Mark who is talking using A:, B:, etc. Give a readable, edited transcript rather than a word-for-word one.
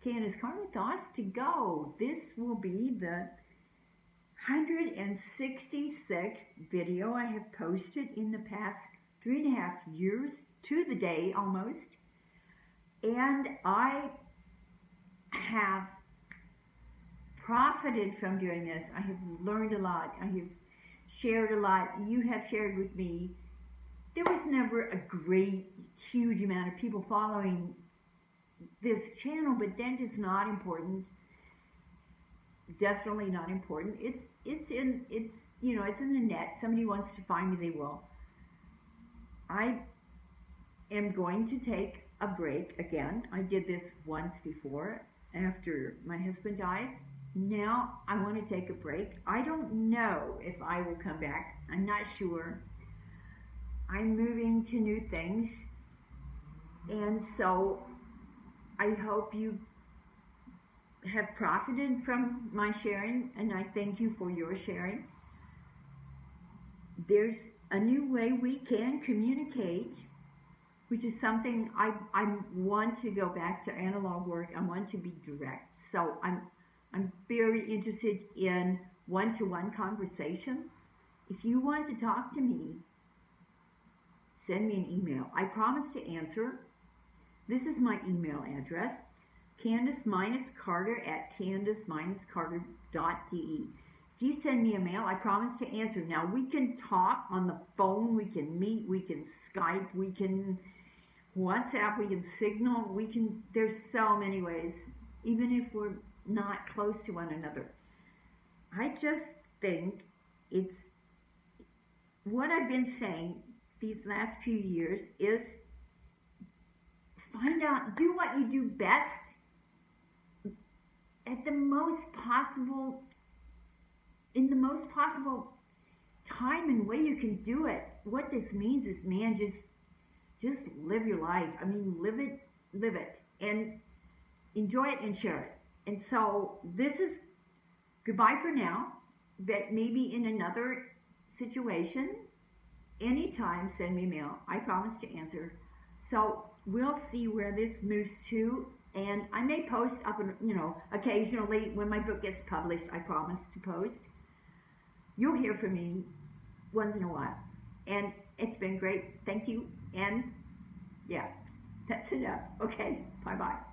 A: Candace Carter Thoughts to Go. This will be the 166th video I have posted in the past 3.5 years, to the day almost. And I have profited from doing this. I have learned a lot. I have shared a lot. You have shared with me. There was never a great, huge amount of people following this channel, but that is not important. Definitely not important. It's in the net. Somebody wants to find me, they will. I am going to take a break again. I did this once before after my husband died. Now I want to take a break. I don't know if I will come back. I'm not sure. I'm moving to new things, and so I hope you have profited from my sharing, and I thank you for your sharing. There's a new way we can communicate, which is something I want to go back to analog work. I want to be direct. So I'm very interested in one-to-one conversations. If you want to talk to me, send me an email. I promise to answer. This is my email address, Candace-Carter@candace-carter.de. If you send me a mail, I promise to answer. Now, we can talk on the phone, we can meet, we can Skype, we can WhatsApp, we can Signal, there's so many ways, even if we're not close to one another. I just think it's, what I've been saying these last few years is find out, do what you do best at the most possible, in the most possible time and way you can do it. What this means is, man, just live your life. I mean, live it, and enjoy it and share it. And so this is goodbye for now, but maybe in another situation, anytime, send me a mail. I promise to answer. So we'll see where this moves to, and I may post up, occasionally when my book gets published. I promise to post. You'll hear from me once in a while, and it's been great. Thank you, and yeah, that's enough. Okay, bye-bye.